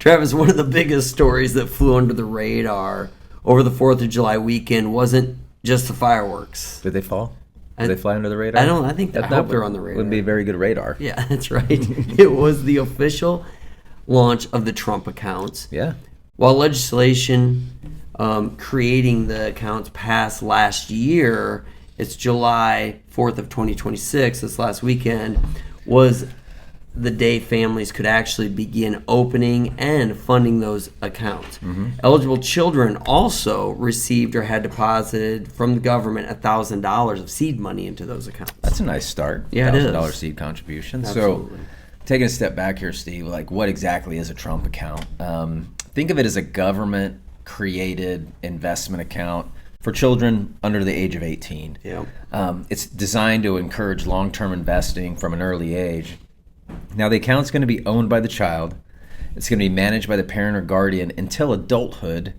Travis, one of the biggest stories that flew under the radar over the 4th of July weekend wasn't just the fireworks. Did they fall? Did they fly under the radar? I hope they're on the radar. Would be a very good radar. Yeah, that's right. It was the official launch of the Trump accounts. Yeah. While legislation creating the accounts passed last year, it's July 4th of 2026, this last weekend, was the day families could actually begin opening and funding those accounts. Eligible children also received or had deposited from the government $1,000 of seed money into those accounts. That's a nice start. Yeah, it is. $1,000 seed contribution. Absolutely. So taking a step back here, Steve, like what exactly is a Trump account? Think of it as a government-created investment account for children under the age of 18. Yeah. It's designed to encourage long-term investing from an early age. Now, the account's going to be owned by the child. It's going to be managed by the parent or guardian until adulthood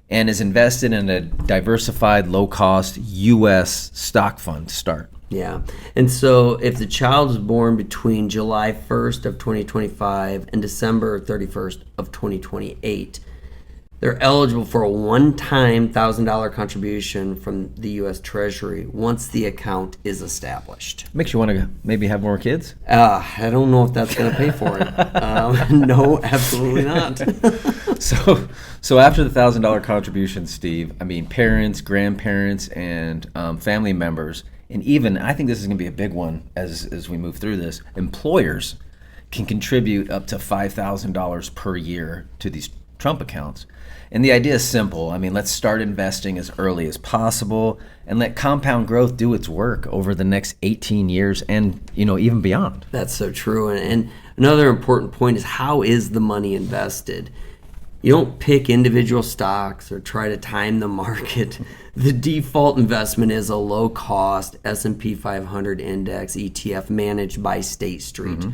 and is invested in a diversified, low-cost U.S. stock fund to start. Yeah. And so if the child is born between July 1st of 2025 and December 31st of 2028, they're eligible for a one-time $1,000 contribution from the U.S. Treasury once the account is established. Makes you want to maybe have more kids? I don't know if that's going to pay for it. No, absolutely not. So after the $1,000 contribution, Steve, I mean, parents, grandparents, and family members, and even, I think this is going to be a big one as we move through this, employers can contribute up to $5,000 per year to these Trump accounts. And the idea is simple. I mean, let's start investing as early as possible and let compound growth do its work over the next 18 years and, even beyond. That's so true. And another important point is, how is the money invested? You don't pick individual stocks or try to time the market. The default investment is a low-cost S&P 500 index ETF managed by State Street.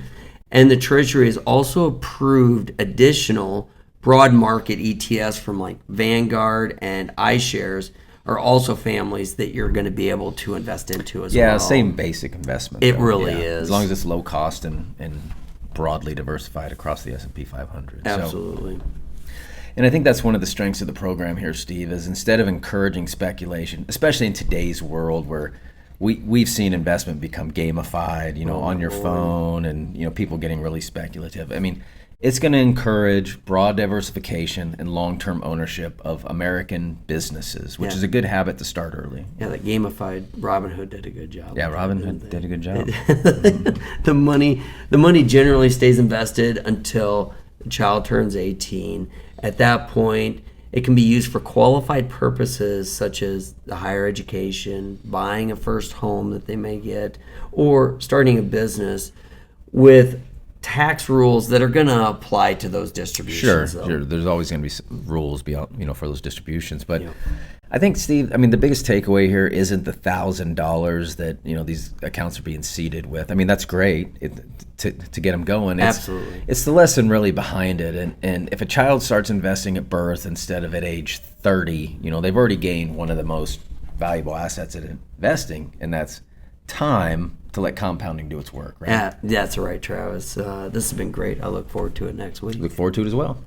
And the Treasury has also approved additional broad market ETFs from like Vanguard and iShares are also families that you're going to be able to invest into as well. Yeah, same basic investment. It really is. As long as it's low cost and broadly diversified across the S&P 500. Absolutely. And I think that's one of the strengths of the program here, Steve, is instead of encouraging speculation, especially in today's world where we've seen investment become gamified, on your phone and, people getting really speculative. I mean, it's going to encourage broad diversification and long-term ownership of American businesses, which is a good habit to start early. Yeah, that gamified Robinhood did a good job. Yeah, Robinhood did a good job. The money generally stays invested until the child turns 18. At that point, it can be used for qualified purposes such as the higher education, buying a first home that they may get, or starting a business with tax rules that are going to apply to those distributions. Sure. There's always going to be rules beyond, for those distributions. But I think, Steve, I mean, the biggest takeaway here isn't the $1,000 that, these accounts are being seeded with. I mean, that's great to get them going. Absolutely. It's the lesson really behind it. And if a child starts investing at birth instead of at age 30, they've already gained one of the most valuable assets in investing, and that's time to let compounding do its work, right? Yeah, that's right, Travis. This has been great. I look forward to it next week. Look forward to it as well.